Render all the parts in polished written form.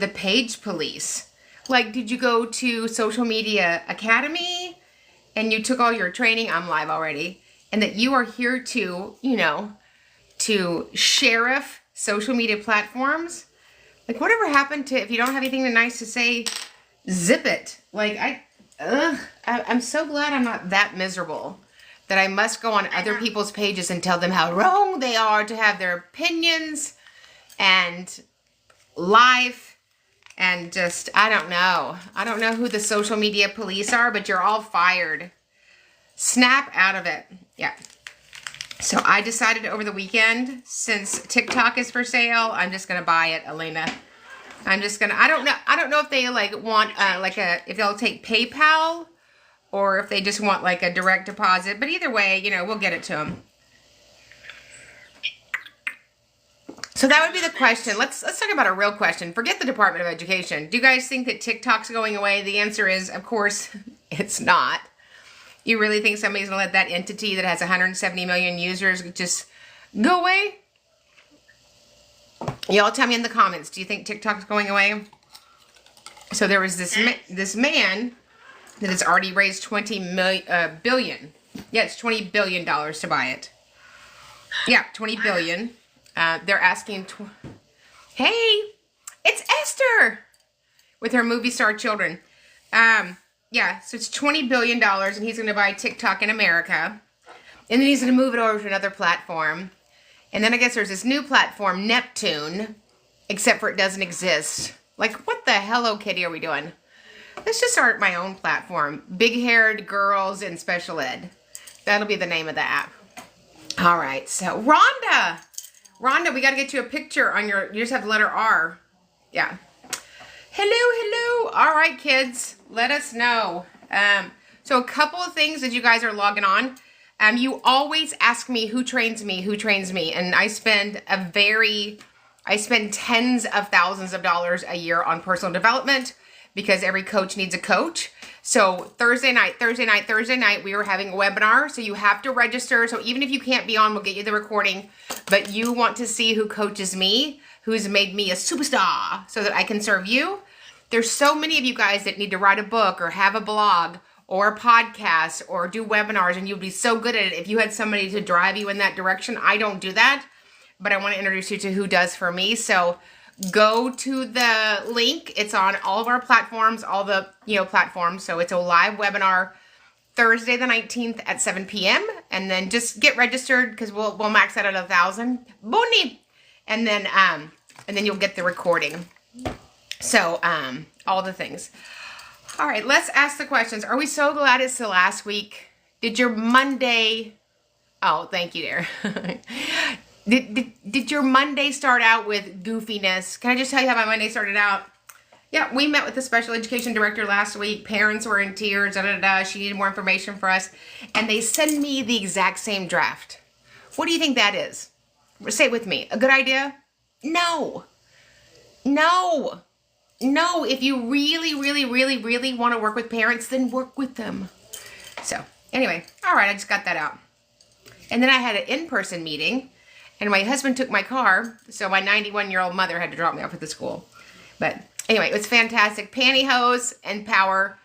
the page police. Like, did you go to Social Media Academy and you took all your training? I'm live already. And that you are here to, you know, to sheriff social media platforms. Like, whatever happened to, if you don't have anything nice to say, zip it. Like, I'm so glad I'm not that miserable that I must go on other people's pages and tell them how wrong they are to have their opinions and life and just, I don't know. I don't know who the social media police are, but you're all fired. Snap out of it. Yeah. So I decided over the weekend, since TikTok is for sale, I'm just gonna buy it, Elena. I'm just gonna. I don't know if they like want if they'll take PayPal or if they just want like a direct deposit. But either way, you know, we'll get it to them. So that would be the question. Let's talk about a real question. Forget the Department of Education. Do you guys think that TikTok's going away? The answer is, of course, it's not. You really think somebody's going to let that entity that has 170 million users just go away? Y'all tell me in the comments. Do you think TikTok's going away? So there was this man that has already raised $20 billion. Yeah, it's $20 billion to buy it. Yeah, $20 billion. They're asking... Hey, it's Esther! With her movie star children. Yeah, so it's $20 billion, and he's going to buy TikTok in America. And then he's going to move it over to another platform. And then I guess there's this new platform, Neptune, except for it doesn't exist. Like, what the Hello Kitty are we doing? Let's just start my own platform. Big-haired girls in special ed. That'll be the name of the app. All right, so Rhonda, we got to get you a picture on your, you just have the letter R. Yeah. Hello. All right, kids, let us know. So a couple of things as you guys are logging on. You always ask me who trains me, and I spend tens of thousands of dollars a year on personal development because every coach needs a coach. So Thursday night, we were having a webinar, so you have to register. So even if you can't be on, we'll get you the recording, but you want to see who coaches me, who's made me a superstar so that I can serve you. There's so many of you guys that need to write a book or have a blog or a podcast or do webinars, and you'd be so good at it if you had somebody to drive you in that direction. I don't do that, but I want to introduce you to who does for me. So go to the link. It's on all of our platforms, all the platforms. So it's a live webinar Thursday the 19th at 7 p.m. And then just get registered because we'll max out at 1,000. Boni. And then you'll get the recording. So all the things. All right, let's ask the questions. Are we so glad it's the last week? Did your Monday... Oh, thank you, dear. Did your Monday start out with goofiness? Can I just tell you how my Monday started out? Yeah, we met with the special education director last week. Parents were in tears. She needed more information for us. And they send me the exact same draft. What do you think that is? Say it with me. A good idea? No. If you really want to work with parents, then work with them. So, anyway. All right, I just got that out. And then I had an in-person meeting. And my husband took my car, so my 91-year-old mother had to drop me off at the school. But anyway, it was fantastic. Pantyhose and power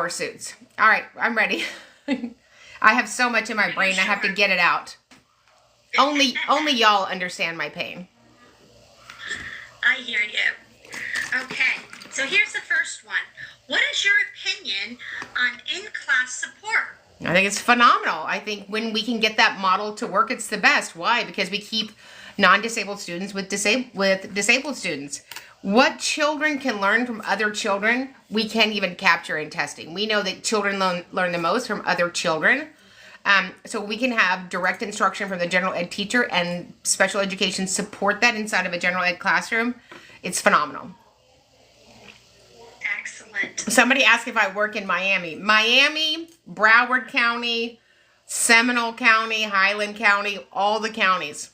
suits. All right, I'm ready. I have so much in my brain, I have to get it out. Only y'all understand my pain. I hear you. Okay, so here's the first one. What is your opinion on in-class support? I think it's phenomenal. I think when we can get that model to work, it's the best. Why? Because we keep non-disabled students with disabled students. What children can learn from other children, we can't even capture in testing. We know that children learn the most from other children. So we can have direct instruction from the general ed teacher and special education support that inside of a general ed classroom. It's phenomenal. Excellent. Somebody asked if I work in Miami. Miami, Broward County, Seminole County, Highland County, all the counties.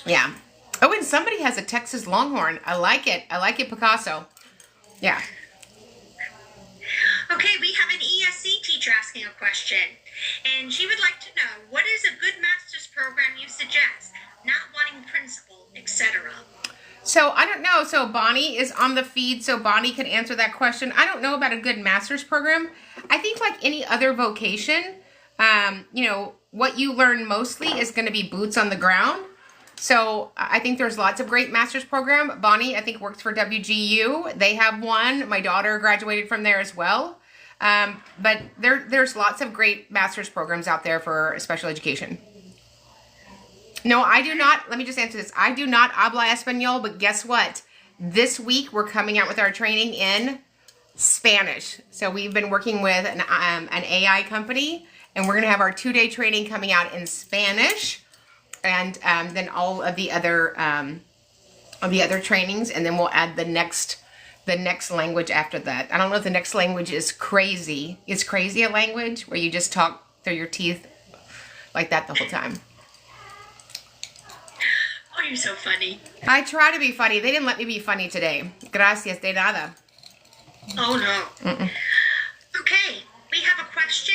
Yeah. Oh, and somebody has a Texas Longhorn. I like it. I like it, Picasso. Yeah. Okay, we have an ESC teacher asking a question. And she would like to know, what is a good master's program you suggest? Not wanting principal, etc. So I don't know. So Bonnie is on the feed, so Bonnie can answer that question. I don't know about a good master's program. I think like any other vocation, what you learn mostly is going to be boots on the ground. So I think there's lots of great master's program. Bonnie, I think, works for WGU. They have one. My daughter graduated from there as well. But there's lots of great master's programs out there for special education. No, I do not. Let me just answer this. I do not habla español, but guess what? This week we're coming out with our training in Spanish. So we've been working with an AI company, and we're going to have our 2-day training coming out in Spanish, and then all of the other trainings, and then we'll add the next language after that. I don't know if the next language is crazy. Is crazy a language where you just talk through your teeth like that the whole time? Oh, you're so funny. I try to be funny. They didn't let me be funny today. Gracias, de nada. Oh, no. Okay, we have a question.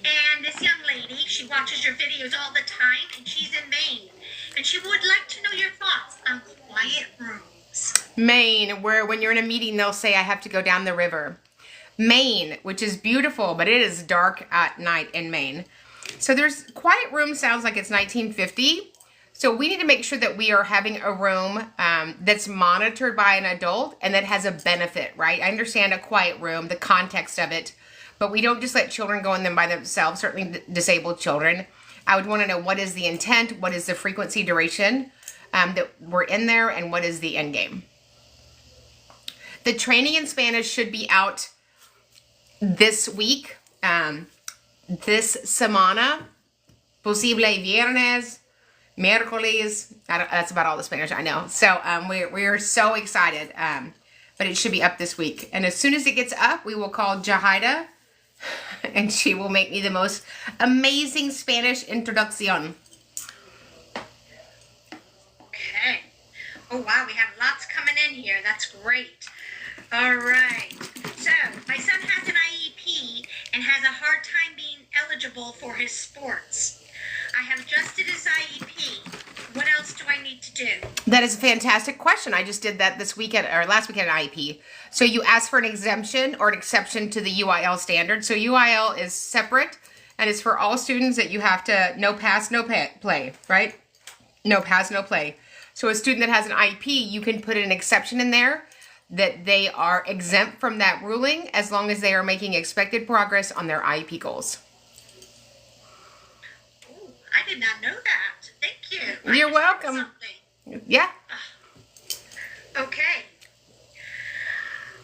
And this young lady, she watches your videos all the time, and she's in Maine. And she would like to know your thoughts on quiet rooms. Maine, where when you're in a meeting, they'll say, I have to go down the river. Maine, which is beautiful, but it is dark at night in Maine. So there's quiet room sounds like it's 1950. So we need to make sure that we are having a room that's monitored by an adult and that has a benefit, right? I understand a quiet room, the context of it, but we don't just let children go in them by themselves, certainly disabled children. I would want to know what is the intent, what is the frequency duration that we're in there, and what is the end game. The training in Spanish should be out this week, this semana, posible viernes, miércoles. That's about all the Spanish I know. So we're so excited, but it should be up this week. And as soon as it gets up, we will call Jahida, and she will make me the most amazing Spanish introduction. Okay. Oh, wow, we have lots coming in here. That's great. All right. So, my son has an IEP and has a hard time being eligible for his sports. I have adjusted his IEP. What else do I need to do? That is a fantastic question. I just did that this weekend, or last weekend at IEP. So you ask for an exemption or an exception to the UIL standard. So UIL is separate, and it's for all students that you have to no pass, no play, right? No pass, no play. So a student that has an IEP, you can put an exception in there that they are exempt from that ruling as long as they are making expected progress on their IEP goals. Ooh, I did not know that. Thank you. You're welcome. Yeah. Okay.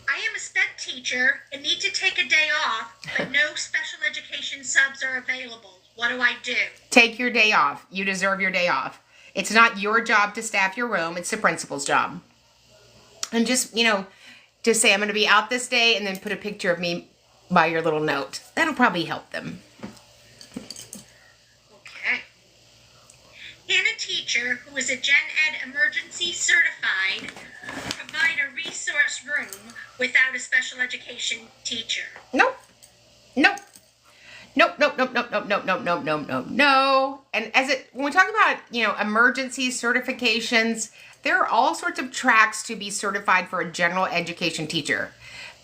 I am a SPED teacher and need to take a day off, but no special education subs are available. What do I do? Take your day off. You deserve your day off. It's not your job to staff your room. It's the principal's job. And just, just say, I'm going to be out this day, and then put a picture of me by your little note. That'll probably help them. Okay. Can a teacher who is a Gen Ed emergency certified provide a resource room without a special education teacher? Nope. Nope. Nope, nope, nope, nope, nope, nope, nope, nope, nope, nope, no. And when we talk about, emergency certifications, there are all sorts of tracks to be certified for a general education teacher.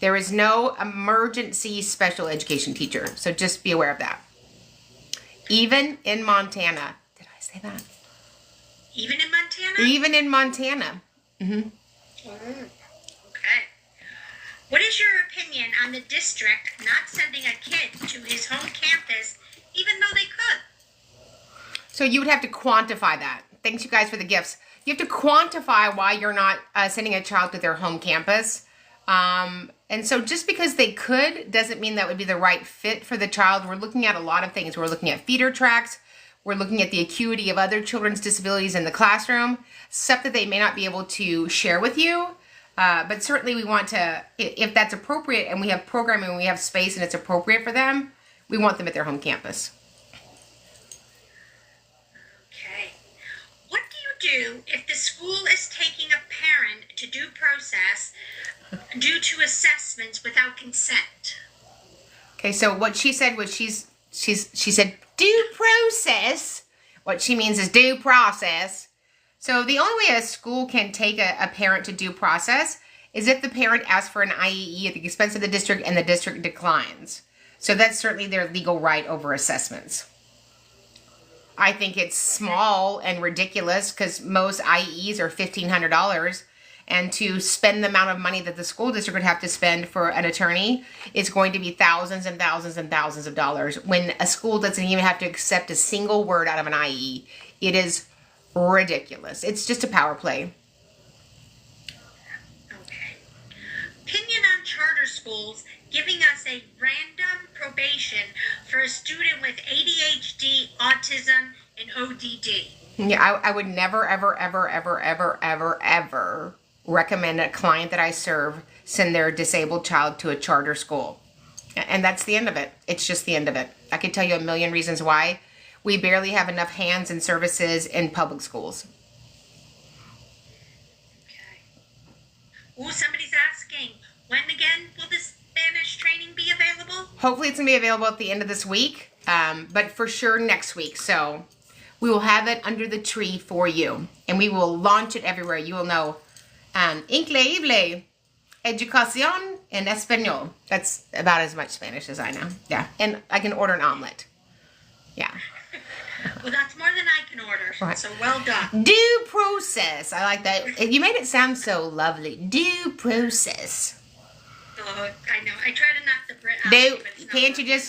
There is no emergency special education teacher, so just be aware of that. Even in Montana. Did I say that? Even in Montana? Even in Montana. Mm-hmm. Okay. What is your opinion on the district not sending a kid to his home campus even though they could? So you would have to quantify that. Thanks, you guys, for the gifts. You have to quantify why you're not sending a child to their home campus. And so just because they could doesn't mean that would be the right fit for the child. We're looking at a lot of things. We're looking at feeder tracks. We're looking at the acuity of other children's disabilities in the classroom, stuff that they may not be able to share with you. But certainly we want to, if that's appropriate and we have programming and we have space and it's appropriate for them, we want them at their home campus. Okay. What do you do if the school is taking a parent to due process due to assessments without consent? Okay, so what she said was she said due process. What she means is due process. So the only way a school can take a parent to due process is if the parent asks for an IEE at the expense of the district and the district declines. So that's certainly their legal right over assessments. I think it's small and ridiculous because most IEs are $1,500, and to spend the amount of money that the school district would have to spend for an attorney is going to be thousands and thousands and thousands of dollars when a school doesn't even have to accept a single word out of an IE. It is ridiculous. It's just a power play. Okay. Opinion on charter schools giving us a random probation for a student with ADHD, autism, and ODD. Yeah, I would never, ever, ever, ever, ever, ever, ever recommend a client that I serve send their disabled child to a charter school. And that's the end of it. It's just the end of it. I could tell you a million reasons why. We barely have enough hands and services in public schools. Okay. Oh, somebody's asking, when again will this Spanish training be available? Hopefully it's going to be available at the end of this week, but for sure next week. So we will have it under the tree for you, and we will launch it everywhere. You will know Increíble Educación en Español. That's about as much Spanish as I know. Yeah, and I can order an omelet. Yeah. Well, that's more than I can order, right. So well done. Due process. I like that. You made it sound so lovely. Due process. Oh, I know. I try to knock the Brit out.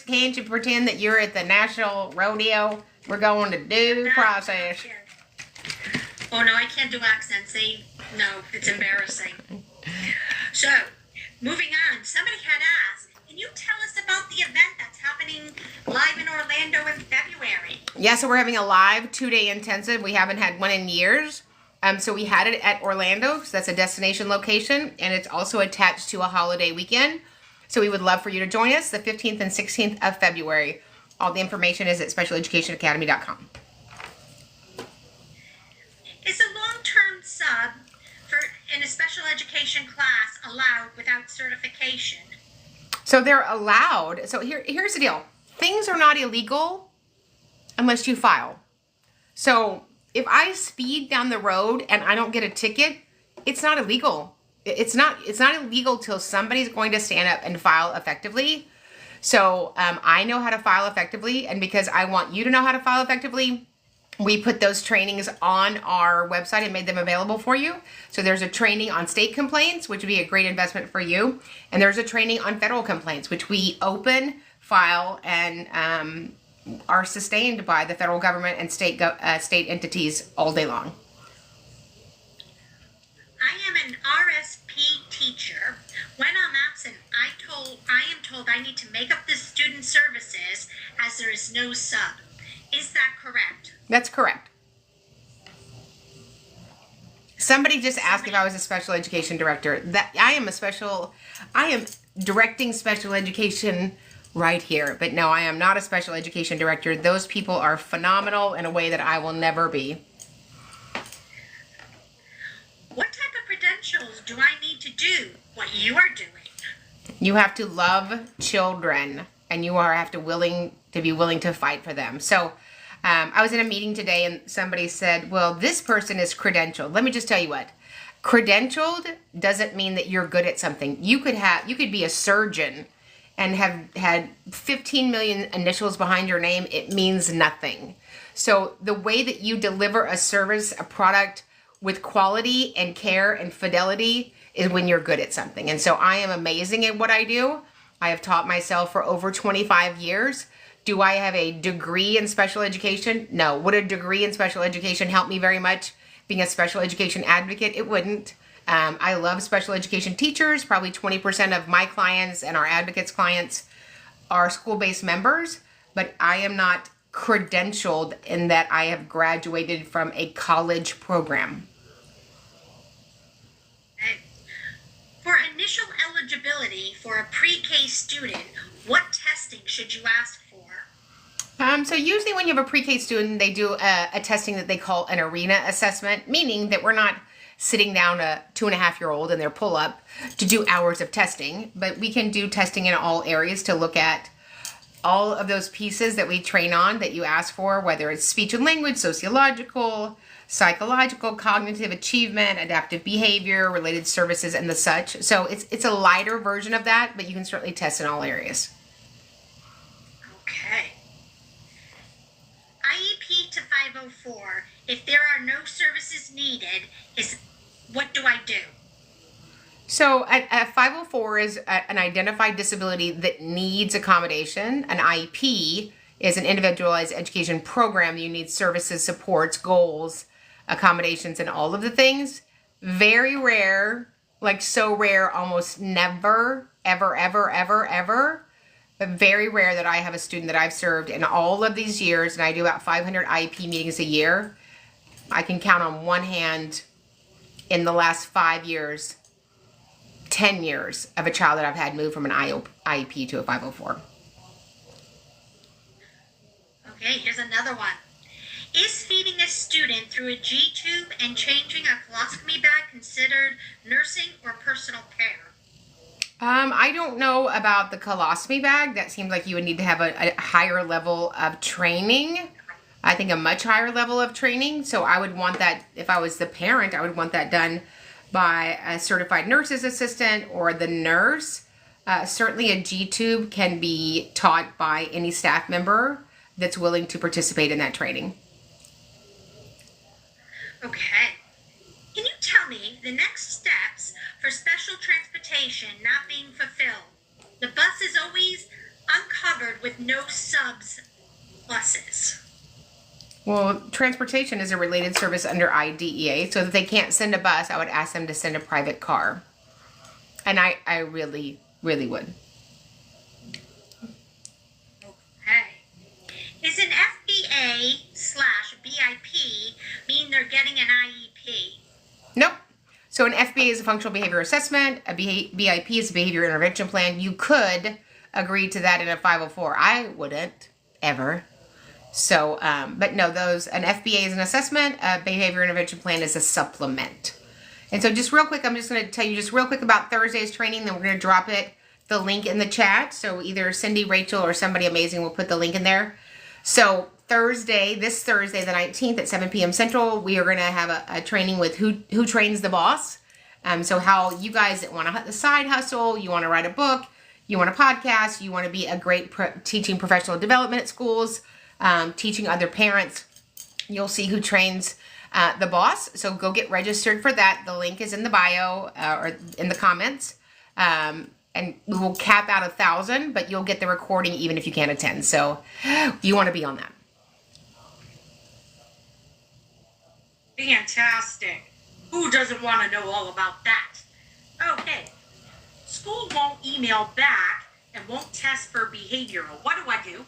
Can't you pretend that you're at the National Rodeo? We're going to due process. Oh, no, I can't do accents. No, it's embarrassing. So, moving on. Somebody had asked, can you tell us about the event that's happening live in Orlando in February? Yeah, so we're having a live 2-day intensive. We haven't had one in years. So we had it at Orlando, because that's a destination location, and it's also attached to a holiday weekend. So we would love for you to join us the 15th and 16th of February. All the information is at specialeducationacademy.com. Is a long-term sub in a special education class allowed without certification? So they're allowed. So here's the deal. Things are not illegal unless you file. So if I speed down the road and I don't get a ticket, it's not illegal. It's not illegal till somebody's going to stand up and file effectively. So I know how to file effectively, and because I want you to know how to file effectively, we put those trainings on our website and made them available for you. So there's a training on state complaints, which would be a great investment for you. And there's a training on federal complaints, which we open, file, and are sustained by the federal government and state entities all day long. I am an RSP teacher. When I'm absent, I am told I need to make up the student services as there is no sub. Is that correct? That's correct. Somebody just asked if I was a special education director. I am directing special education right here. But no, I am not a special education director. Those people are phenomenal in a way that I will never be. What type of credentials do I need to do what you are doing? You have to love children, and you have to be willing to fight for them. So I was in a meeting today, and somebody said, well, this person is credentialed. Let me just tell you what. Credentialed doesn't mean that you're good at something. You could be a surgeon and have had 15 million initials behind your name. It means nothing. So the way that you deliver a service, a product with quality and care and fidelity is when you're good at something. And so I am amazing at what I do. I have taught myself for over 25 years. Do I have a degree in special education? No. Would a degree in special education help me very much being a special education advocate? It wouldn't. I love special education teachers. Probably 20% of my clients and our advocates' clients are school-based members, but I am not credentialed in that I have graduated from a college program. For initial eligibility for a pre-K student, what testing should you ask for? So usually when you have a pre-K student, they do a testing that they call an arena assessment, meaning that we're not sitting down a 2.5-year-old in their pull-up to do hours of testing, but we can do testing in all areas to look at all of those pieces that we train on that you ask for, whether it's speech and language, sociological, psychological, cognitive achievement, adaptive behavior, related services, and the such. So it's a lighter version of that, but you can certainly test in all areas. Okay. IEP to 504, if there are no services needed, what do I do? So a 504 is an identified disability that needs accommodation. An IEP is an individualized education program. You need services, supports, goals, accommodations, and all of the things. Very rare, like so rare, almost never, ever, but very rare that I have a student that I've served in all of these years, and I do about 500 IEP meetings a year. I can count on one hand in the last 5 years, 10 years of a child that I've had move from an IEP to a 504. Okay, here's another one. Is feeding a student through a G-tube and changing a colostomy bag considered nursing or personal care? I don't know about the colostomy bag. That seems like you would need to have a higher level of training. I think a much higher level of training. So I would want that, if I was the parent, I would want that done by a certified nurse's assistant or the nurse. Certainly a G-tube can be taught by any staff member that's willing to participate in that training. Okay. Can you tell me the next steps for special transportation not being fulfilled? The bus is always uncovered with no subs buses. Well, transportation is a related service under IDEA, so if they can't send a bus, I would ask them to send a private car. And I really, really would. Okay. Is an FBA/BIP mean they're getting an IEP? Nope. So an FBA is a functional behavior assessment. A BIP is a behavior intervention plan. You could agree to that in a 504. I wouldn't, ever. So, but no, an FBA is an assessment. A behavior intervention plan is a supplement. And so just real quick, I'm just going to tell you just real quick about Thursday's training. Then we're going to drop the link in the chat. So either Cindy, Rachel, or somebody amazing will put the link in there. So this Thursday, the 19th at 7 p.m. Central, we are going to have a training with Who Trains the Boss. So how you guys that want a side hustle, you want to write a book, you want a podcast, you want to be a great teaching professional development at schools, teaching other parents, you'll see Who Trains the Boss. So go get registered for that. The link is in the bio or in the comments. And we will cap out 1,000, but you'll get the recording even if you can't attend. So you want to be on that. Fantastic. Who doesn't want to know all about that? Okay. School won't email back and won't test for behavioral. What do I do?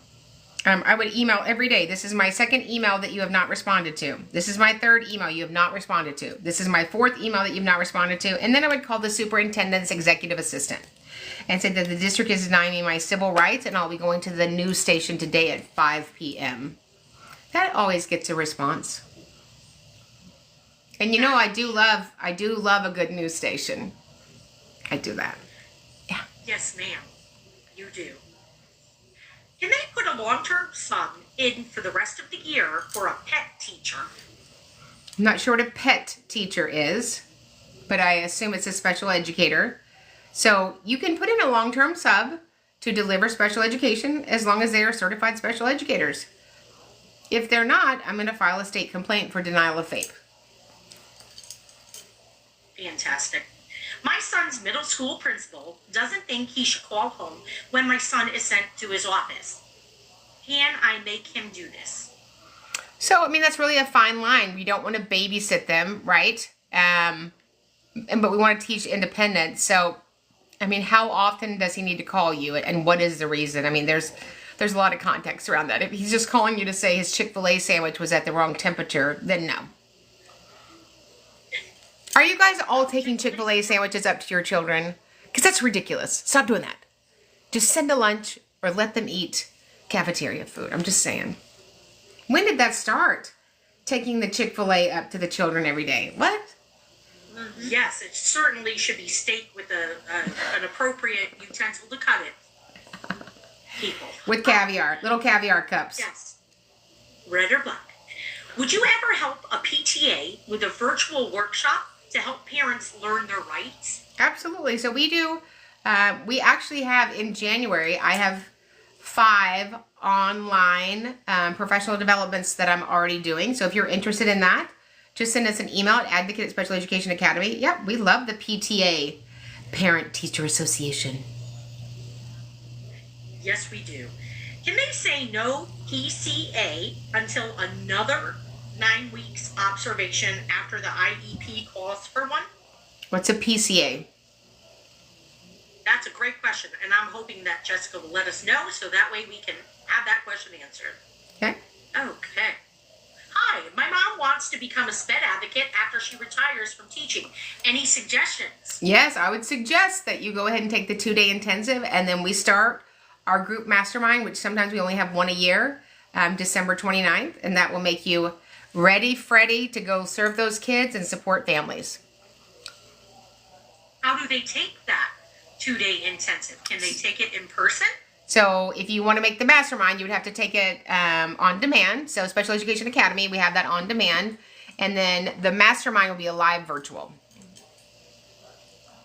I would email every day. This is my second email that you have not responded to. This is my third email you have not responded to. This is my fourth email that you've not responded to. And then I would call the superintendent's executive assistant and say that the district is denying me my civil rights and I'll be going to the news station today at 5 p.m. That always gets a response. And you know, I do love a good news station. I do that. Yeah. Yes, ma'am. You do. Can they put a long-term sub in for the rest of the year for a pet teacher? I'm not sure what a pet teacher is, but I assume it's a special educator. So you can put in a long-term sub to deliver special education as long as they are certified special educators. If they're not, I'm going to file a state complaint for denial of FAPE. Fantastic. My son's middle school principal doesn't think he should call home when my son is sent to his office. Can I make him do this? So, I mean, that's really a fine line. We don't want to babysit them, right? But we want to teach independence. So, I mean, how often does he need to call you, and what is the reason? I mean, there's a lot of context around that. If he's just calling you to say his ChickfilA sandwich was at the wrong temperature, then no. Are you guys all taking ChickfilA sandwiches up to your children? Because that's ridiculous. Stop doing that. Just send a lunch or let them eat cafeteria food. I'm just saying. When did that start? Taking the ChickfilA up to the children every day. What? Mm-hmm. Yes, it certainly should be steak with an appropriate utensil to cut it. people. With caviar, little caviar cups. Yes. Red or black. Would you ever help a PTA with a virtual workshop to help parents learn their rights? Absolutely. So we do, we actually have in January, I have 5 online professional developments that I'm already doing. So if you're interested in that, just send us an email at Advocate at Special Education Academy. Yep, we love the PTA, Parent Teacher Association. Yes, we do. Can they say no PCA until another 9 weeks observation after the IEP calls for one? What's a PCA? That's a great question, and I'm hoping that Jessica will let us know so that way we can have that question answered. Okay. Okay. Hi, my mom wants to become a SPED advocate after she retires from teaching. Any suggestions? Yes, I would suggest that you go ahead and take the 2-day intensive, and then we start our group mastermind, which sometimes we only have one a year, December 29th, and that will make you ready, Freddy, to go serve those kids and support families. How do they take that 2-day intensive? Can they take it in person? So if you want to make the mastermind, you would have to take it on demand. So Special Education Academy, we have that on demand. And then the mastermind will be a live virtual.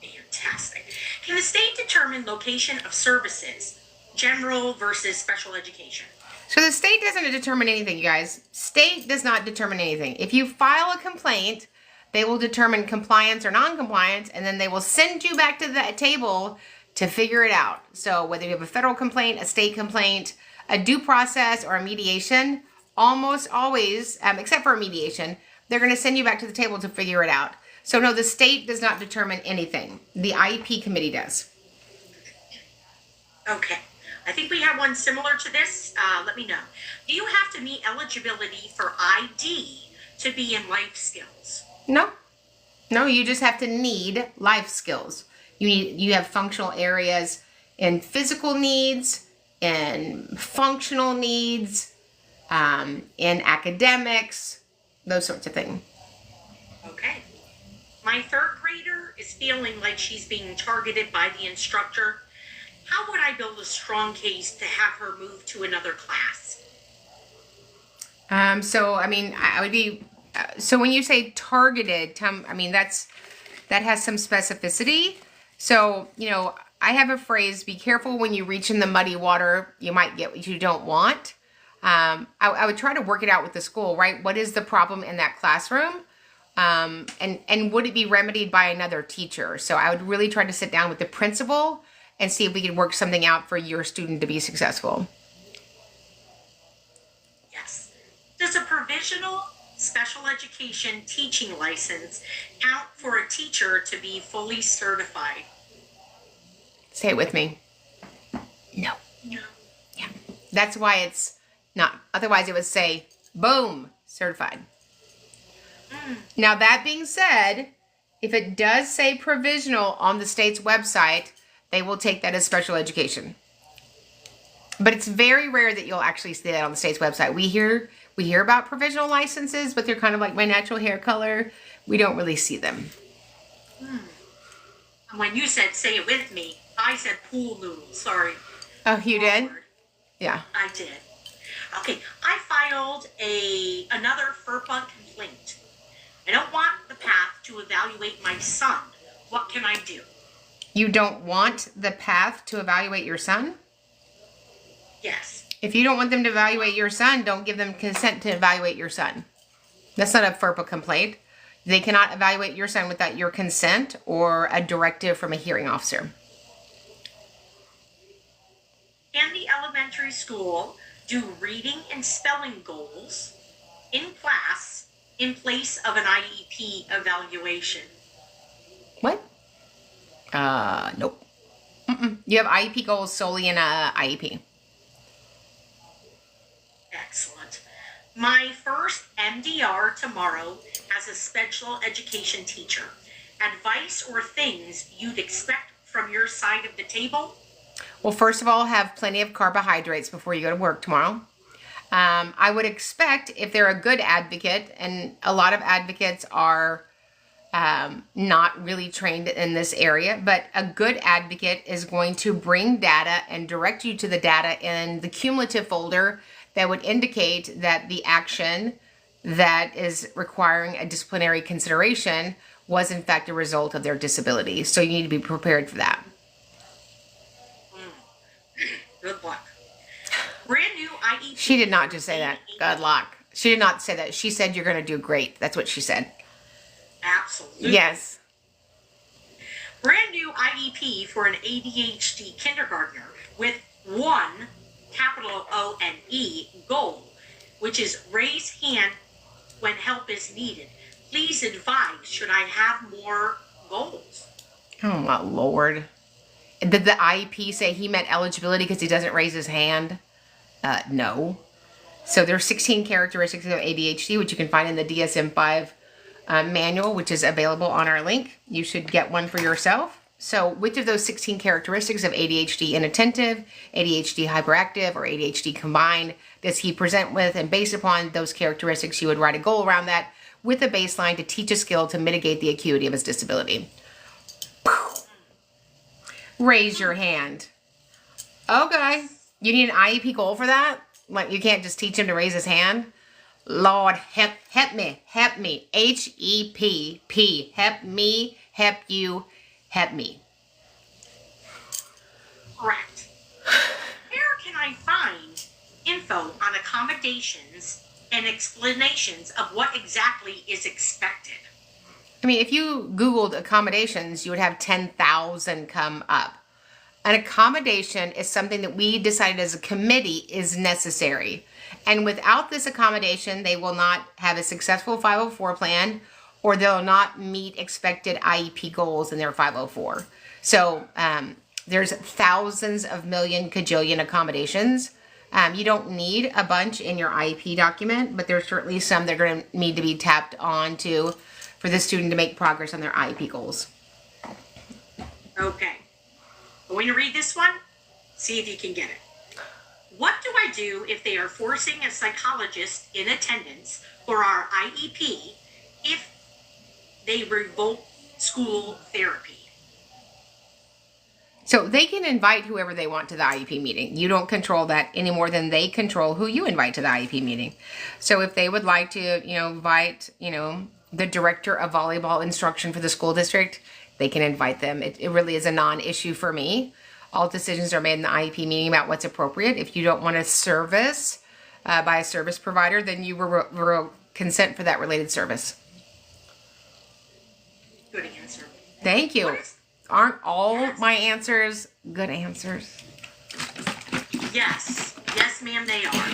Fantastic. Can the state determine location of services, general versus special education? So the state doesn't determine anything, you guys. State does not determine anything. If you file a complaint, they will determine compliance or non-compliance, and then they will send you back to that table to figure it out. So whether you have a federal complaint, a state complaint, a due process, or a mediation, almost always, except for a mediation, they're going to send you back to the table to figure it out. So no, the state does not determine anything. The IEP committee does. Okay. I think we have one similar to this. Let me know. Do you have to meet eligibility for ID to be in life skills? No. No, you just have to need life skills. You have functional areas in physical needs, in functional needs, in academics, those sorts of things. Okay. My 3rd grader is feeling like she's being targeted by the instructor. How would I build a strong case to have her move to another class? So, I mean, I would be, so when you say targeted, I mean, that has some specificity. So, you know, I have a phrase, be careful when you reach in the muddy water, you might get what you don't want. I would try to work it out with the school, right? What is the problem in that classroom? And would it be remedied by another teacher? So I would really try to sit down with the principal and see if we could work something out for your student to be successful. Yes. Does a provisional special education teaching license count for a teacher to be fully certified? Say it with me. No. No. Yeah. That's why it's not. Otherwise it would say, boom, certified. Now that being said, if it does say provisional on the state's website, they will take that as special education. But it's very rare that you'll actually see that on the state's website. We hear about provisional licenses, but they're kind of like my natural hair color. We don't really see them. When you said say it with me, I said pool noodle. Sorry. Oh, you did? Yeah. I did. Okay, I filed another FURPA complaint. I don't want the path to evaluate my son. What can I do? You don't want the path to evaluate your son? Yes. If you don't want them to evaluate your son, don't give them consent to evaluate your son. That's not a FURPA complaint. They cannot evaluate your son without your consent or a directive from a hearing officer. Can the elementary school do reading and spelling goals in class in place of an IEP evaluation? What? Nope. You have IEP goals solely in a IEP. Excellent. My first MDR tomorrow as a special education teacher. Advice or things you'd expect from your side of the table? Well, first of all, have plenty of carbohydrates before you go to work tomorrow. I would expect if they're a good advocate, and a lot of advocates are not really trained in this area, but a good advocate is going to bring data and direct you to the data in the cumulative folder that would indicate that the action that is requiring a disciplinary consideration was in fact a result of their disability. So you need to be prepared for that. Good luck. Brand new IEP. She did not just say that. Good luck. She did not say that. She said you're going to do great. That's what she said. Absolutely. Yes. Brand new IEP for an ADHD kindergartner with one, capital O-N-E, goal, which is raise hand when help is needed. Please advise, should I have more goals? Oh, my Lord. Did the IEP say he meant eligibility because he doesn't raise his hand? No. So there's 16 characteristics of ADHD, which you can find in the DSM-5 manual, which is available on our link. You should get one for yourself. So which of those 16 characteristics of ADHD inattentive, ADHD hyperactive, or ADHD combined does he present with? And based upon those characteristics, you would write a goal around that with a baseline to teach a skill to mitigate the acuity of his disability. Raise your hand. Okay. You need an IEP goal for that? Like, you can't just teach him to raise his hand? Lord, help me. H-E-P-P. Help me, help you, help me. Correct. Where can I find info on accommodations and explanations of what exactly is expected? I mean, if you Googled accommodations, you would have 10,000 come up. An accommodation is something that we decided as a committee is necessary. And without this accommodation, they will not have a successful 504 plan, or they'll not meet expected IEP goals in their 504. So there's thousands of million cajillion accommodations. You don't need a bunch in your IEP document, but there's certainly some that are going to need to be tapped onto for the student to make progress on their IEP goals. Okay. I'm going to read this one. See if you can get it. What do I do if they are forcing a psychologist in attendance for our IEP if they revoke school therapy? So they can invite whoever they want to the IEP meeting. You don't control that any more than they control who you invite to the IEP meeting. So if they would like to, invite, the director of volleyball instruction for the school district, they can invite them. It really is a non-issue for me. All decisions are made in the IEP meeting about what's appropriate. If you don't want a service by a service provider, then you will consent for that related service. Good answer. Thank you. Aren't all my answers good answers? Yes. Yes, ma'am, they are.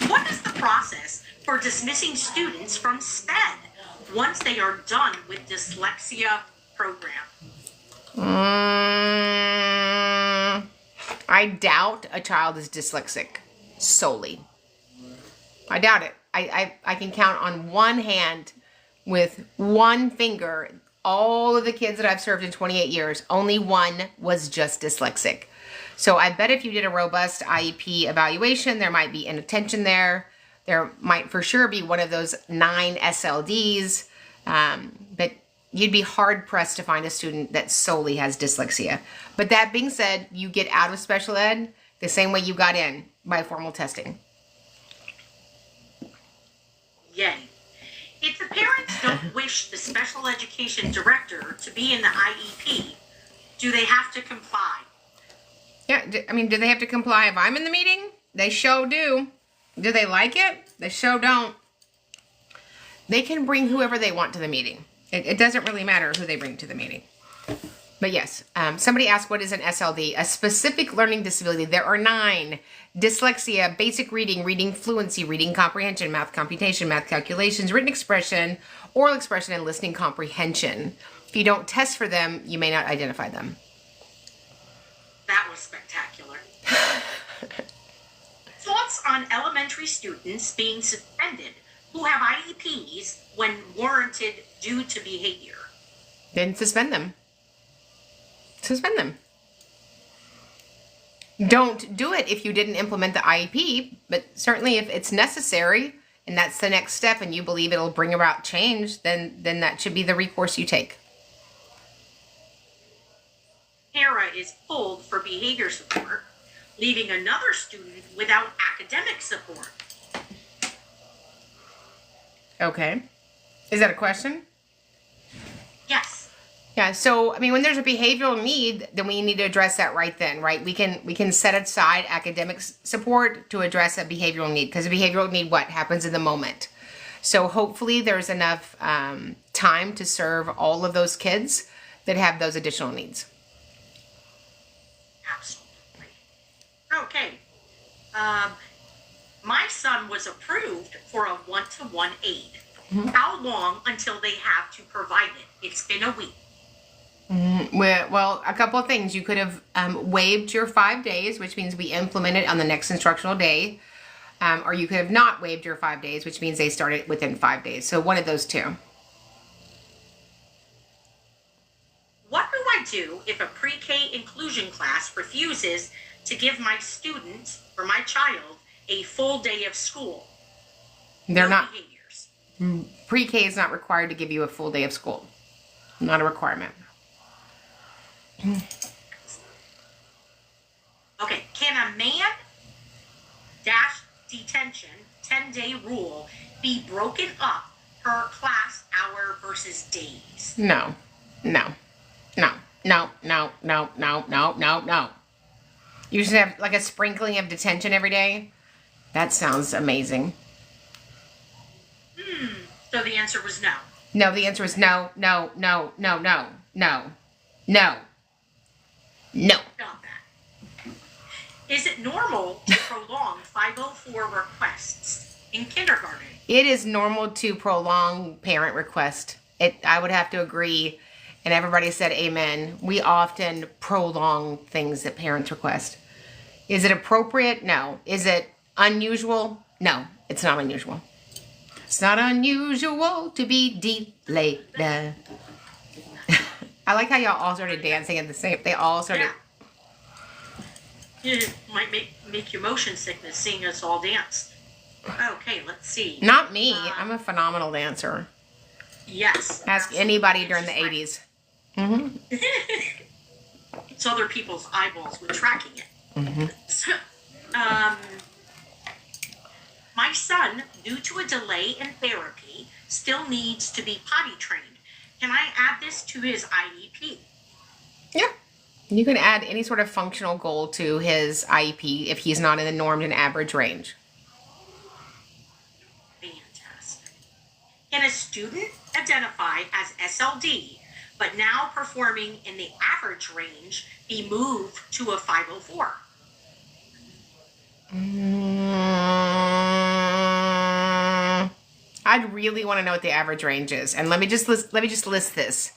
What is the process for dismissing students from SPED once they are done with dyslexia program? I doubt a child is dyslexic solely. I doubt it. I can count on one hand with one finger all of the kids that I've served in 28 years. Only one was just dyslexic. So I bet if you did a robust IEP evaluation, there might be inattention there. There might for sure be one of those 9 SLDs. But you'd be hard pressed to find a student that solely has dyslexia. But that being said, you get out of special ed the same way you got in, by formal testing. Yay. If the parents don't wish the special education director to be in the IEP, do they have to comply? Yeah, do they have to comply if I'm in the meeting? They sure do. Do they like it? They sure don't. They can bring whoever they want to the meeting. It doesn't really matter who they bring to the meeting. But yes, somebody asked, what is an SLD? A specific learning disability. There are 9. Dyslexia, basic reading, reading fluency, reading comprehension, math computation, math calculations, written expression, oral expression, and listening comprehension. If you don't test for them, you may not identify them. That was spectacular. Thoughts on elementary students being suspended who have IEPs when warranted due to behavior? Then suspend them. Suspend them. Don't do it if you didn't implement the IEP, but certainly if it's necessary and that's the next step, and you believe it'll bring about change, then that should be the recourse you take. Para is pulled for behavior support, leaving another student without academic support. Okay. Is that a question? Yes. Yeah, so I mean, when there's a behavioral need, then we need to address that right then, right? We can set aside academic support to address a behavioral need, because a behavioral need, what happens in the moment. So hopefully there's enough time to serve all of those kids that have those additional needs. Absolutely. Okay. My son was approved for a one-to-one aid. Mm-hmm. How long until they have to provide it? It's been a week. Mm-hmm. Well, a couple of things. You could have waived your 5 days, which means we implement it on the next instructional day. Or you could have not waived your 5 days, which means they started within 5 days. So one of those two. What do I do if a pre-K inclusion class refuses to give my student or my child a full day of school? They're not. Pre-K is not required to give you a full day of school. Not a requirement. Okay, can a man dash detention 10-day rule be broken up per class hour versus days? No. You should have like a sprinkling of detention every day. That sounds amazing. So the answer was no. No, the answer is no. Got that. Is it normal to prolong 504 requests in kindergarten? It is normal to prolong parent request. I would have to agree, and everybody said amen. We often prolong things that parents request. Is it appropriate? No. Is it unusual? No, it's not unusual. It's not unusual to be delayed. I like how y'all all started dancing at the same. They all started. Yeah. It might make you motion sickness seeing us all dance. Okay, let's see. Not me. I'm a phenomenal dancer. Yes. Ask absolutely. Anybody during the 80s. Mm-hmm. It's other people's eyeballs with tracking it. Mm-hmm. So, my son, due to a delay in therapy, still needs to be potty trained. Can I add this to his IEP? Yeah. You can add any sort of functional goal to his IEP if he's not in the normed and average range. Fantastic. Can a student identify as SLD, but now performing in the average range, be moved to a 504? I'd really want to know what the average range is, and let me just list this.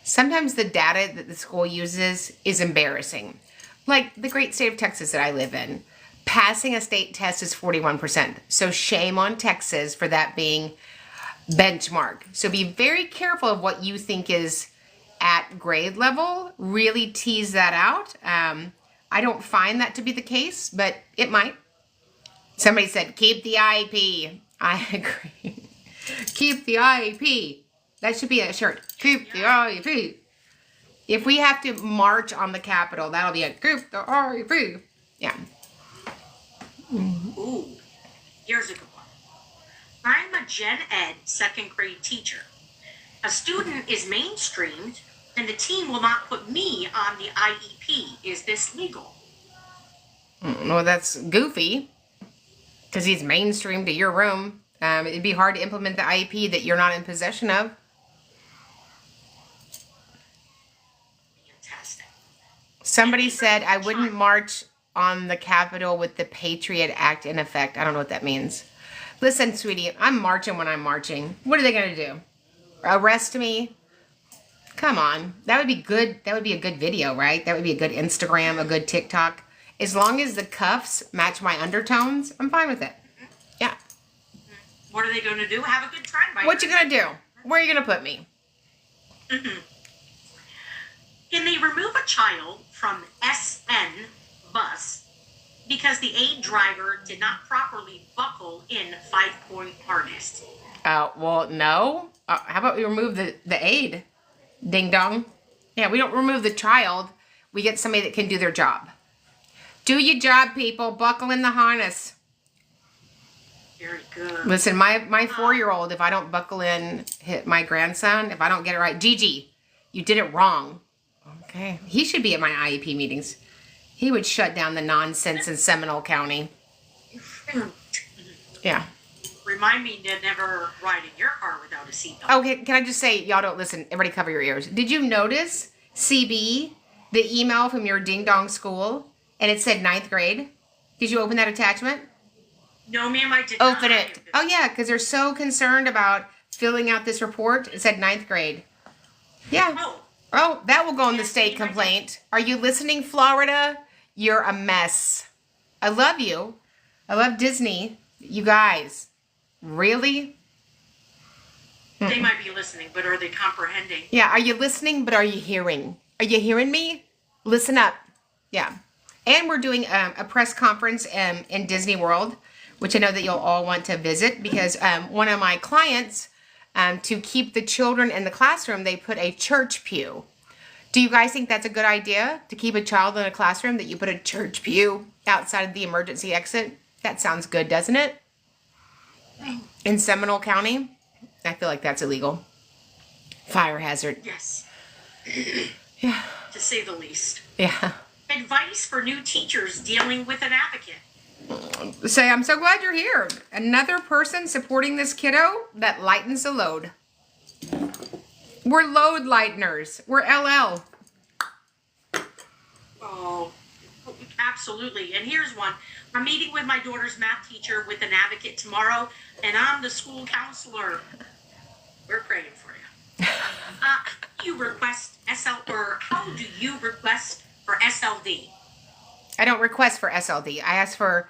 Sometimes the data that the school uses is embarrassing. Like the great state of Texas that I live in, passing a state test is 41%. So shame on Texas for that being benchmark. So be very careful of what you think is at grade level. Really tease that out. I don't find that to be the case, but it might. Somebody said, keep the IEP. I agree. Keep the IEP. That should be a shirt. Keep the IEP. If we have to march on the Capitol, that'll be a keep the IEP. Yeah. Ooh, here's a good one. I'm a Gen Ed second grade teacher. A student is mainstreamed, and the team will not put me on the IEP. Is this legal? Well, that's goofy, because he's mainstreamed to your room. It'd be hard to implement the IEP that you're not in possession of. Fantastic. Somebody said I wouldn't march on the Capitol with the Patriot Act in effect. I don't know what that means. Listen, sweetie, I'm marching when I'm marching. What are they going to do? Arrest me? Come on. That would be good. That would be a good video, right? That would be a good Instagram, a good TikTok. As long as the cuffs match my undertones, I'm fine with it. Yeah. What are they going to do? Have a good time. What you going to do? Where are you going to put me? Mm-hmm. Can they remove a child from SN bus because the aid driver did not properly buckle in 5-point harness. Well, no. How about we remove the aid? Ding dong. Yeah, we don't remove the child. We get somebody that can do their job. Do your job, people. Buckle in the harness. Very good. Listen, my 4-year-old, if I don't buckle in, hit my grandson, if I don't get it right, Gigi, you did it wrong. Okay. He should be at my IEP meetings. He would shut down the nonsense in Seminole County. Yeah. Remind me to never ride in your car without a seatbelt. Okay, can I just say, y'all don't listen. Everybody cover your ears. Did you notice, CB, the email from your ding-dong school, and it said 9th grade? Did you open that attachment? No, ma'am, I did not. Open it. Oh, yeah, because they're so concerned about filling out this report. It said 9th grade. Yeah. Oh, that will go in the state complaint. Are you listening, Florida? You're a mess. I love you. I love Disney. You guys. Really? They might be listening, but are they comprehending? Yeah, are you listening, but are you hearing? Are you hearing me? Listen up. Yeah. And we're doing a press conference in Disney World, which I know that you'll all want to visit, because one of my clients, to keep the children in the classroom, they put a church pew. Do you guys think that's a good idea, to keep a child in a classroom, that you put a church pew outside of the emergency exit? That sounds good, doesn't it? In Seminole County? I feel like that's illegal. Fire hazard. Yes. Yeah. To say the least. Yeah. Advice for new teachers dealing with an advocate. Say, I'm so glad you're here. Another person supporting this kiddo that lightens the load. We're load lighteners. We're LL. Oh, absolutely. And here's one. I'm meeting with my daughter's math teacher with an advocate tomorrow, and I'm the school counselor. We're praying for you. You request or how do you request for SLD? I don't request for SLD. I ask for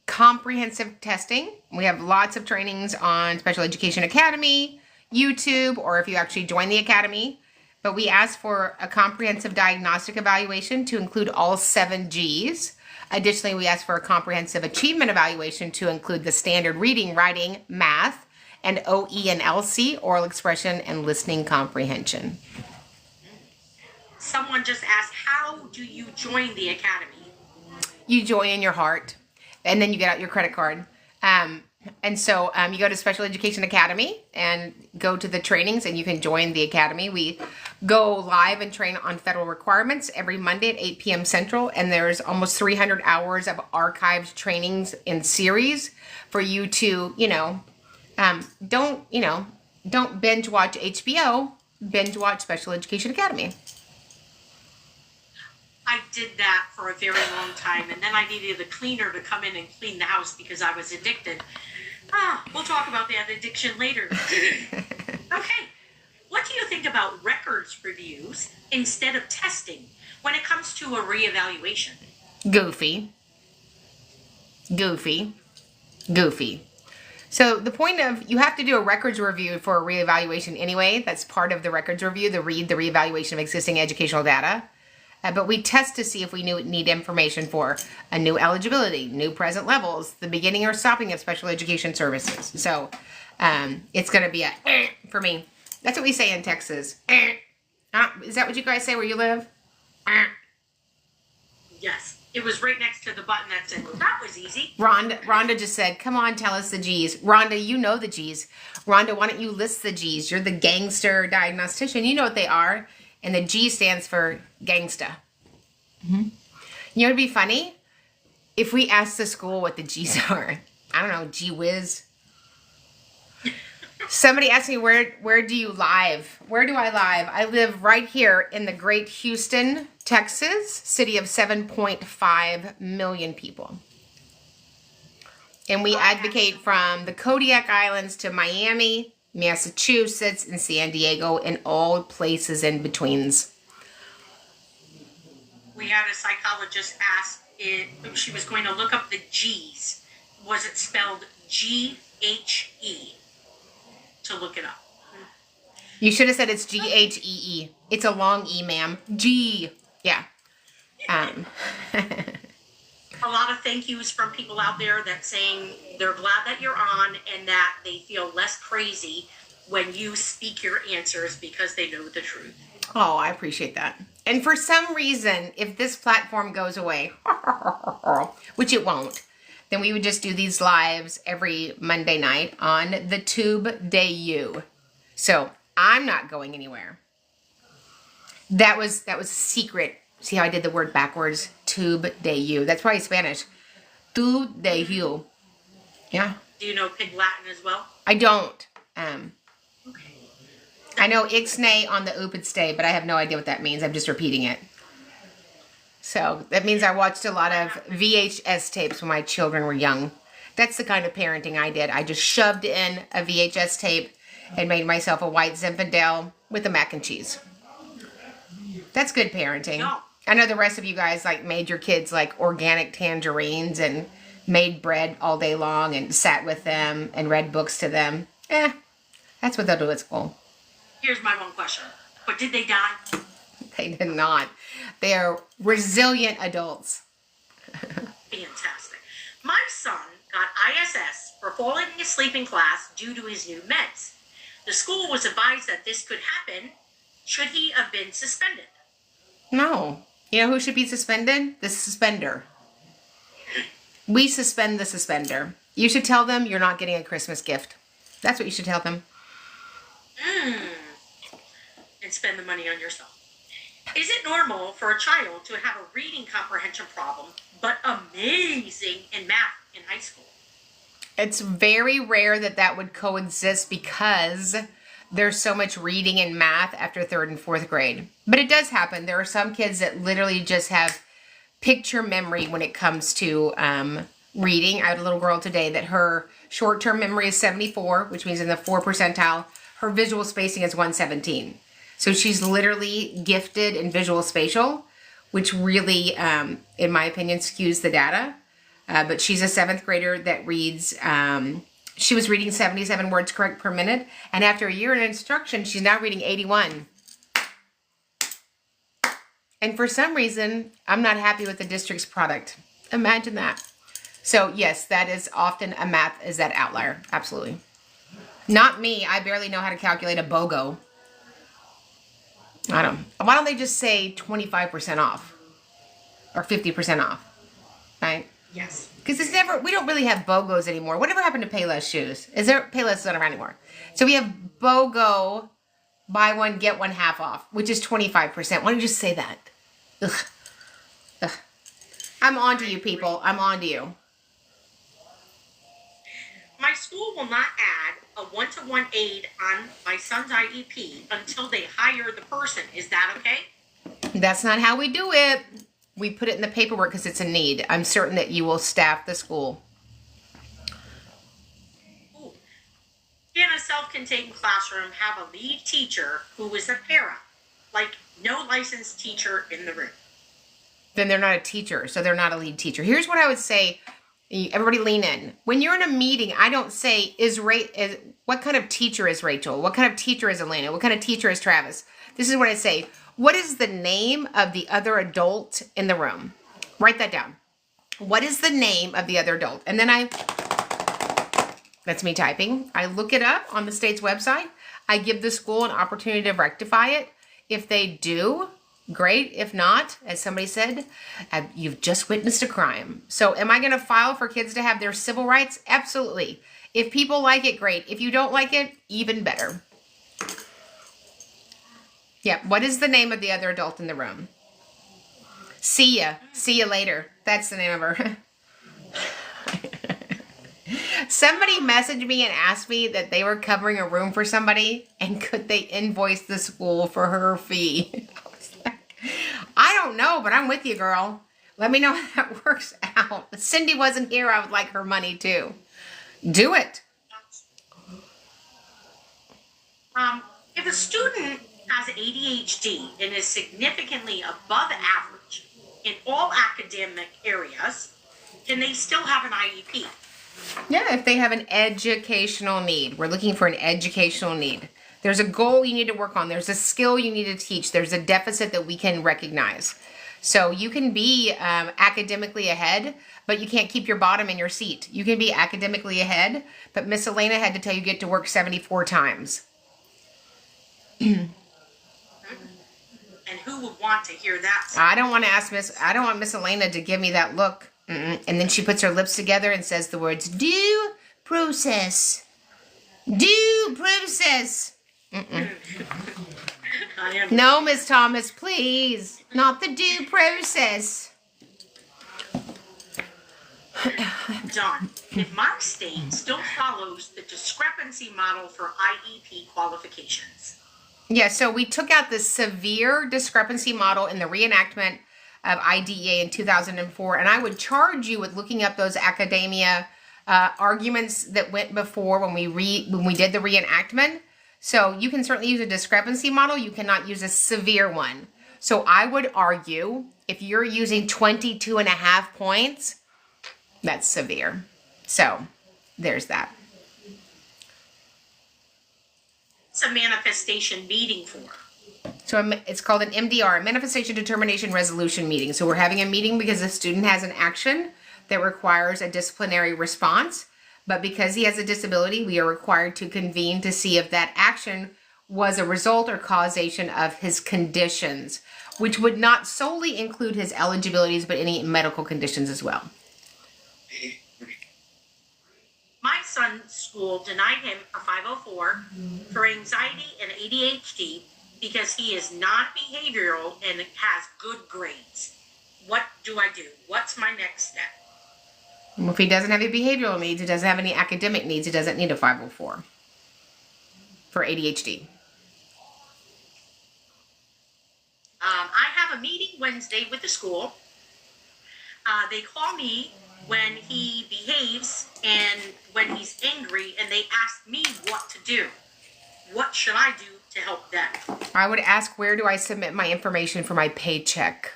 comprehensive testing. We have lots of trainings on Special Education Academy, YouTube, or if you actually join the academy. But we ask for a comprehensive diagnostic evaluation to include all 7 Gs. Additionally, we ask for a comprehensive achievement evaluation to include the standard reading, writing, math, and OE and LC, oral expression, and listening comprehension. Someone just asked, how do you join the academy? You join in your heart, and then you get out your credit card. And so you go to Special Education Academy and go to the trainings, and you can join the academy. We go live and train on federal requirements every Monday at 8 p.m. Central, and there's almost 300 hours of archived trainings in series for you to, don't binge watch HBO, binge watch Special Education Academy. I did that for a very long time, and then I needed a cleaner to come in and clean the house because I was addicted. We'll talk about that addiction later. Okay, what do you think about records reviews instead of testing when it comes to a reevaluation? Goofy. So the point of, you have to do a records review for a reevaluation anyway. That's part of the records review, the reevaluation of existing educational data. But we test to see if we need information for a new eligibility, new present levels, the beginning or stopping of special education services. So it's going to be a for me. That's what we say in Texas. Is that what you guys say where you live? Yes. It was right next to the button that said, well, that was easy. Rhonda just said, come on, tell us the G's. Rhonda, you know the G's. Rhonda, why don't you list the G's? You're the gangster diagnostician. You know what they are. And the G stands for gangsta. Mm-hmm. You know, it'd be funny if we asked the school what the G's are. I don't know, gee whiz. Somebody asked me, where do you live? Where do I live? I live right here in the great Houston, Texas, city of 7.5 million people. And we advocate from the Kodiak Islands to Miami, Massachusetts, and San Diego, and all places in betweens. We had a psychologist ask if she was going to look up the G's. Was it spelled G-H-E? To look it up. You should have said it's G-H-E-E. It's a long E, ma'am. G. Yeah. a lot of thank yous from people out there that saying they're glad that you're on and that they feel less crazy when you speak your answers because they know the truth. Oh, I appreciate that. And for some reason, if this platform goes away, which it won't, then we would just do these lives every Monday night on the Tube Day U. So I'm not going anywhere. That was secret. See how I did the word backwards? Tube Day U. That's probably Spanish. Tube Day U. Yeah. Do you know Pig Latin as well? I don't. Okay. I know ixnay on the oopid stay, but I have no idea what that means. I'm just repeating it. So that means I watched a lot of VHS tapes when my children were young. That's the kind of parenting I did. I just shoved in a VHS tape and made myself a white Zinfandel with a mac and cheese. That's good parenting. No. I know the rest of you guys like made your kids like organic tangerines and made bread all day long and sat with them and read books to them. That's what they'll do at school. Here's my one question. But did they die? They did not. They are resilient adults. Fantastic. My son got ISS for falling asleep in class due to his new meds. The school was advised that this could happen should he have been suspended. No. You know who should be suspended? The suspender. We suspend the suspender. You should tell them you're not getting a Christmas gift. That's what you should tell them. And spend the money on yourself. Is it normal for a child to have a reading comprehension problem, but amazing in math in high school? It's very rare that that would coexist because there's so much reading and math after 3rd and 4th grade. But it does happen. There are some kids that literally just have picture memory when it comes to reading. I had a little girl today that her short-term memory is 74, which means in the 4 percentile. Her visual spacing is 117. So she's literally gifted in visual spatial, which really, in my opinion, skews the data. But she's a 7th grader that reads, she was reading 77 words correct per minute. And after a year in instruction, she's now reading 81. And for some reason, I'm not happy with the district's product. Imagine that. So yes, that is often a math is that outlier. Absolutely. Not me. I barely know how to calculate a BOGO. Why don't they just say 25% off or 50% off, right? Yes. Because we don't really have BOGOs anymore. Whatever happened to Payless shoes? Payless is not around anymore. So we have BOGO, buy one, get one half off, which is 25%. Why don't you just say that? Ugh. I'm on to you, people. I'm on to you. My school will not add a one-to-one aide on my son's IEP until they hire the person. Is that okay? That's not how we do it. We put it in the paperwork because it's a need. I'm certain that you will staff the school. Ooh. In a self-contained classroom, have a lead teacher who is a para, like no licensed teacher in the room. Then they're not a teacher, so they're not a lead teacher. Here's what I would say. Everybody lean in. When you're in a meeting, I don't say, what kind of teacher is Rachel? What kind of teacher is Elena? What kind of teacher is Travis? This is what I say. What is the name of the other adult in the room? Write that down. What is the name of the other adult? And then that's me typing. I look it up on the state's website. I give the school an opportunity to rectify it. If they do, great. If not, as somebody said, you've just witnessed a crime. So am I going to file for kids to have their civil rights? Absolutely. If people like it, great. If you don't like it, even better. Yeah, what is the name of the other adult in the room? See ya. See you later. That's the name of her. Somebody messaged me and asked me that they were covering a room for somebody and could they invoice the school for her fee. I don't know, but I'm with you, girl. Let me know how that works out. If Cindy wasn't here, I would like her money too. Do it. If a student has ADHD and is significantly above average in all academic areas, can they still have an IEP? Yeah, if they have an educational need. We're looking for an educational need. There's a goal you need to work on. There's a skill you need to teach. There's a deficit that we can recognize. So you can be academically ahead, but you can't keep your bottom in your seat. You can be academically ahead, but Miss Elena had to tell you get to work 74 times. And who would want to hear that? I don't want Miss Elena to give me that look. And then she puts her lips together and says the words, due process. Due process. No, Miss Thomas, please. Not the due process. John, if my state still follows the discrepancy model for IEP qualifications. Yeah, so we took out the severe discrepancy model in the reenactment of IDEA in 2004, and I would charge you with looking up those academia arguments that went before when we did the reenactment. So you can certainly use a discrepancy model. You cannot use a severe one. So I would argue if you're using 22.5 points, that's severe. So there's that. It's a manifestation meeting for. So it's called an MDR, Manifestation Determination Resolution Meeting. So we're having a meeting because the student has an action that requires a disciplinary response. But because he has a disability, we are required to convene to see if that action was a result or causation of his conditions, which would not solely include his eligibilities, but any medical conditions as well. My son's school denied him a 504 for anxiety and ADHD because he is non-behavioral and has good grades. What do I do? What's my next step? Well, if he doesn't have any behavioral needs, he doesn't have any academic needs, he doesn't need a 504 for ADHD. I have a meeting Wednesday with the school. They call me when he behaves and when he's angry, and they ask me what to do. What should I do to help them? I would ask, where do I submit my information for my paycheck?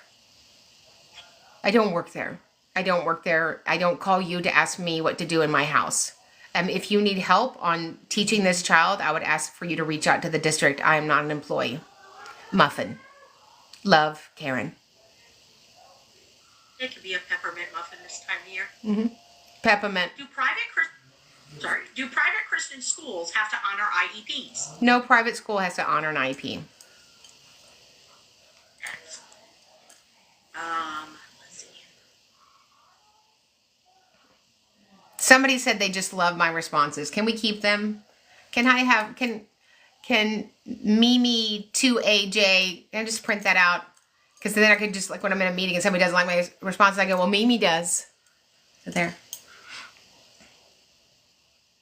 I don't work there. I don't work there. I don't call you to ask me what to do in my house. If you need help on teaching this child, I would ask for you to reach out to the district. I am not an employee. Muffin. Love, Karen. It could be a peppermint muffin this time of year. Mm-hmm. Peppermint. Do private Christian schools have to honor IEPs? No private school has to honor an IEP. Let's see. Somebody said they just love my responses. Can we keep them? Can Mimi 2AJ, and just print that out? Because then I could just, like when I'm in a meeting and somebody doesn't like my responses, I go, well, Mimi does. So there.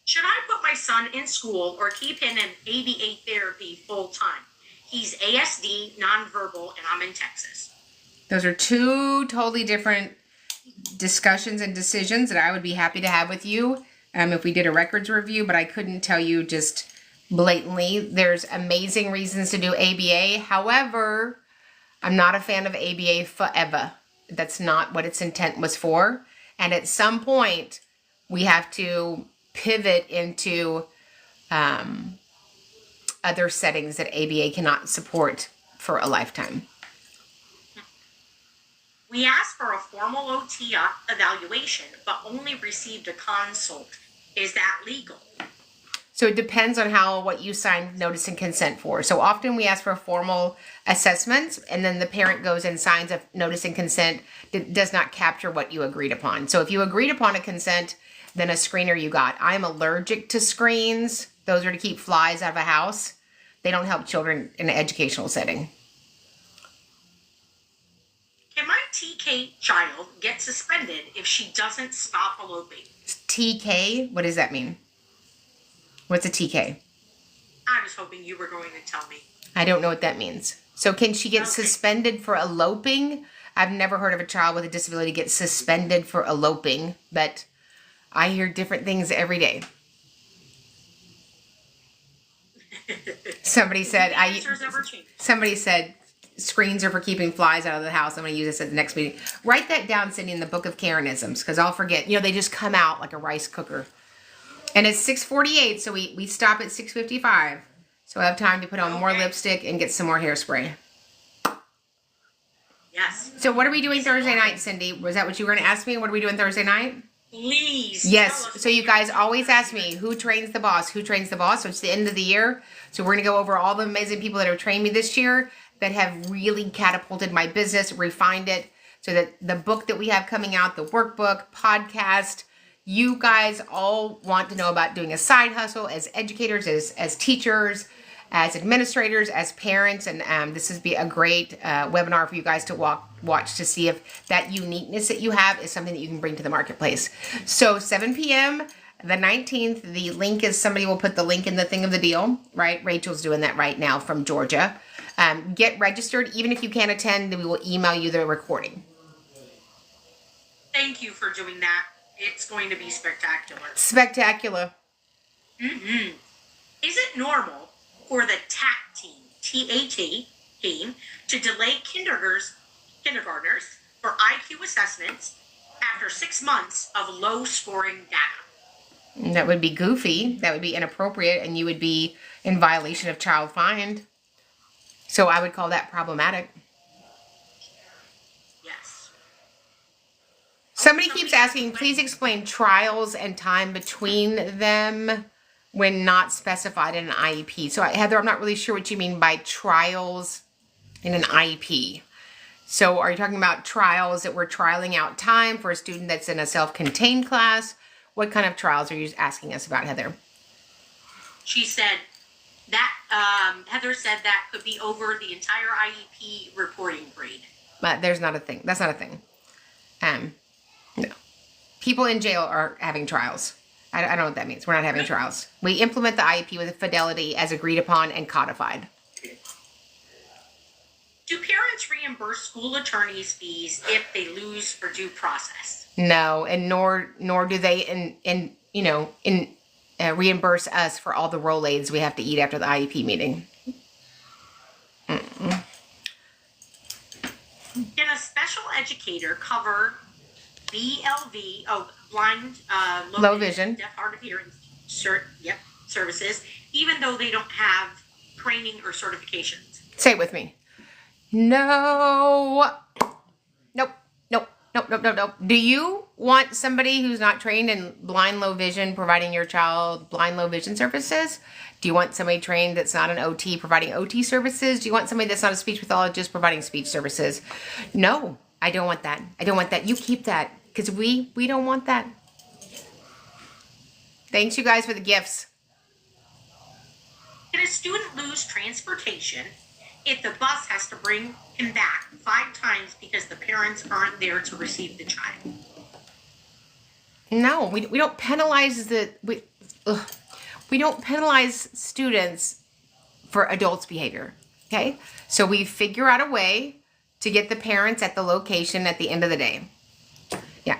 Should I put my son in school or keep him in ABA therapy full time? He's ASD, nonverbal, and I'm in Texas. Those are two totally different discussions and decisions that I would be happy to have with you if we did a records review, but I couldn't tell you just blatantly. There's amazing reasons to do ABA. However, I'm not a fan of ABA forever. That's not what its intent was for. And at some point, we have to pivot into other settings that ABA cannot support for a lifetime. We asked for a formal OT evaluation, but only received a consult. Is that legal? So it depends on what you signed notice and consent for. So often we ask for formal assessments, and then the parent goes and signs a notice and consent that does not capture what you agreed upon. So if you agreed upon a consent, then a screener you got. I'm allergic to screens. Those are to keep flies out of a house. They don't help children in an educational setting. Can my TK child get suspended if she doesn't stop eloping? TK? What does that mean? What's a TK? I was hoping you were going to tell me. I don't know what that means. So can she get suspended for eloping? I've never heard of a child with a disability get suspended for eloping, but I hear different things every day. Somebody said screens are for keeping flies out of the house. I'm going to use this at the next meeting. Write that down, Cindy, in the book of Karenisms, because I'll forget. They just come out like a rice cooker. And it's 6:48, so we stop at 6:55. So I have time to put on more lipstick and get some more hairspray. Yes. So what are we doing Thursday night, Cindy? Was that what you were going to ask me? What are we doing Thursday night? Please. Yes. So you guys always ask me, who trains the boss? Who trains the boss? So it's the end of the year. So we're going to go over all the amazing people that have trained me this year that have really catapulted my business, refined it, so that the book that we have coming out, the workbook, podcast, you guys all want to know about doing a side hustle as educators, as teachers, as administrators, as parents. And this would be a great webinar for you guys to watch to see if that uniqueness that you have is something that you can bring to the marketplace. So 7 p.m. the 19th, the link is, somebody will put the link in the thing of the deal, right? Rachel's doing that right now from Georgia. Get registered. Even if you can't attend, we will email you the recording. Thank you for doing that. It's going to be spectacular. Spectacular. Mm-hmm. Is it normal for the TAT team, T-A-T team, to delay kindergartners for IQ assessments after 6 months of low scoring data? That would be goofy. That would be inappropriate, and you would be in violation of child find. So I would call that problematic. Yes. Somebody keeps asking, please explain trials and time between them when not specified in an IEP. So Heather, I'm not really sure what you mean by trials in an IEP. So are you talking about trials that we're trialing out time for a student that's in a self-contained class? What kind of trials are you asking us about, Heather? She said that, Heather said that could be over the entire IEP reporting grade. But there's not a thing. That's not a thing. No. People in jail are having trials. I don't know what that means. We're not having trials. We implement the IEP with fidelity as agreed upon and codified. Do parents reimburse school attorneys' fees if they lose for due process? No, and nor do they reimburse us for all the Rolaids we have to eat after the IEP meeting. Mm-mm. Can a special educator cover BLV, blind, low vision, deaf, hard of hearing services, even though they don't have training or certifications? Say it with me. No. Nope. Do you want somebody who's not trained in blind low vision providing your child blind low vision services? Do you want somebody trained that's not an OT providing OT services? Do you want somebody that's not a speech pathologist providing speech services? No, I don't want that. I don't want that. You keep that, because we don't want that. Thanks, you guys, for the gifts. Can a student lose transportation if the bus has to bring him back 5 times because the parents aren't there to receive the child? No, we don't penalize we don't penalize students for adults' behavior. Okay, so we figure out a way to get the parents at the location at the end of the day. Yeah.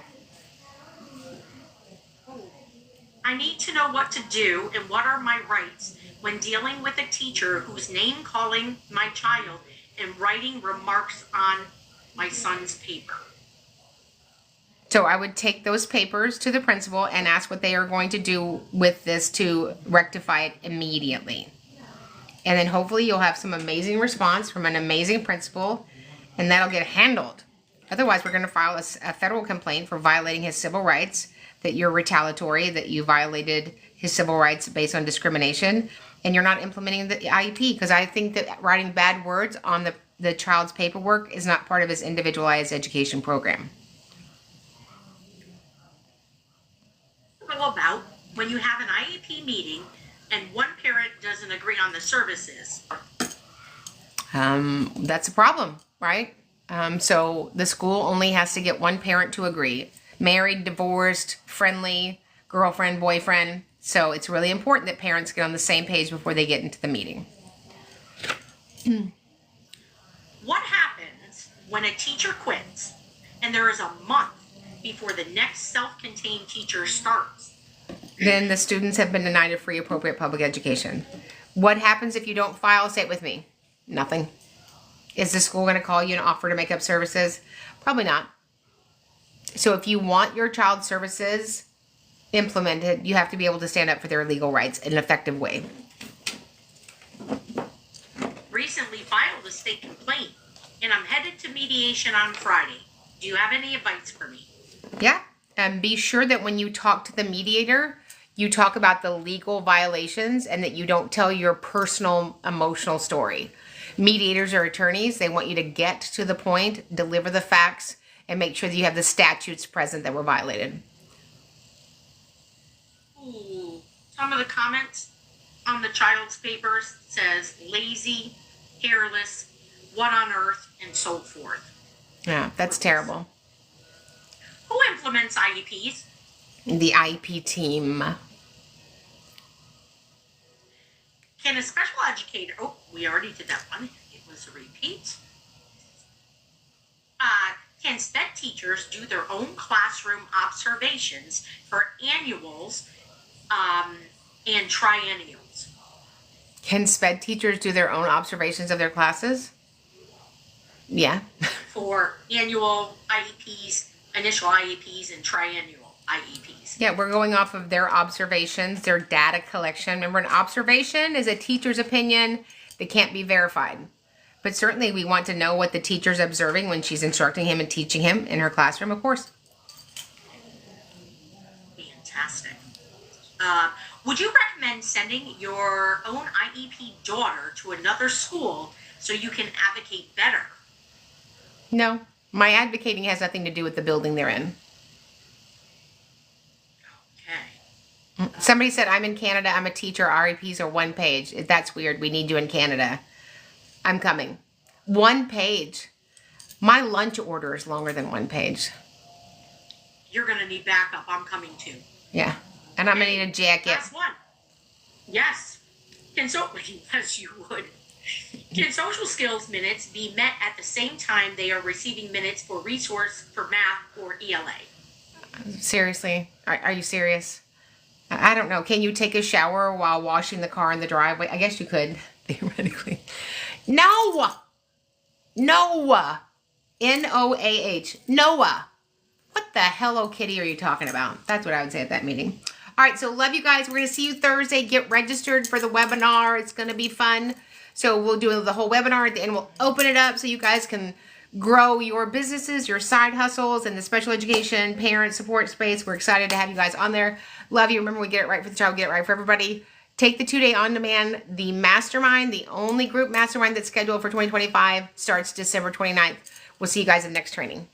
I need to know what to do and what are my rights when dealing with a teacher who's name-calling my child and writing remarks on my son's paper. So I would take those papers to the principal and ask what they are going to do with this to rectify it immediately. And then hopefully you'll have some amazing response from an amazing principal, and that'll get handled. Otherwise, we're going to file a federal complaint for violating his civil rights, that you're retaliatory, that you violated his civil rights based on discrimination, and you're not implementing the IEP, because I think that writing bad words on the child's paperwork is not part of his individualized education program. Go about when you have an IEP meeting and one parent doesn't agree on the services? That's a problem, right? So the school only has to get one parent to agree. Married, divorced, friendly, girlfriend, boyfriend. So it's really important that parents get on the same page before they get into the meeting. What happens when a teacher quits and there is a month before the next self-contained teacher starts? Then the students have been denied a free appropriate public education. What happens if you don't file? Say it with me. Nothing. Is the school going to call you and offer to make up services? Probably not. So if you want your child's services implemented, you have to be able to stand up for their legal rights in an effective way. Recently filed a state complaint and I'm headed to mediation on Friday. Do you have any advice for me? Yeah. And be sure that when you talk to the mediator, you talk about the legal violations and that you don't tell your personal emotional story. Mediators are attorneys. They want you to get to the point, deliver the facts, and make sure that you have the statutes present that were violated. Ooh, some of the comments on the child's papers says lazy, careless, what on earth, and so forth. Yeah, that's terrible. Who implements IEPs? The IEP team. Can a special educator, oh, we already did that one. It was a repeat. Can SPED teachers do their own classroom observations for annuals and triennials? Can SPED teachers do their own observations of their classes? Yeah. For annual IEPs, initial IEPs, and triennial IEPs. Yeah, we're going off of their observations, their data collection. Remember, an observation is a teacher's opinion that can't be verified. But certainly we want to know what the teacher's observing when she's instructing him and teaching him in her classroom, of course. Fantastic. Would you recommend sending your own IEP daughter to another school so you can advocate better? No, my advocating has nothing to do with the building they're in. Okay. Somebody said, I'm in Canada, I'm a teacher, REPs are one page. That's weird, we need you in Canada. I'm coming. One page. My lunch order is longer than one page. You're going to need backup. I'm coming too. Yeah. And I'm going to need a jacket. Last one. Yes. Yes, you would. Can social skills minutes be met at the same time they are receiving minutes for resource for math or ELA? Seriously? Are you serious? I don't know. Can you take a shower while washing the car in the driveway? I guess you could, theoretically. No! Noah. Noah. Noah. What the Hello Kitty are you talking about? That's what I would say at that meeting. All right, so love you guys. We're going to see you Thursday. Get registered for the webinar. It's going to be fun. So we'll do the whole webinar at the end. We'll open it up so you guys can grow your businesses, your side hustles, and the special education parent support space. We're excited to have you guys on there. Love you. Remember, we get it right for the child, get it right for everybody. Take the 2-day on-demand. The mastermind, the only group mastermind that's scheduled for 2025, starts December 29th. We'll see you guys in the next training.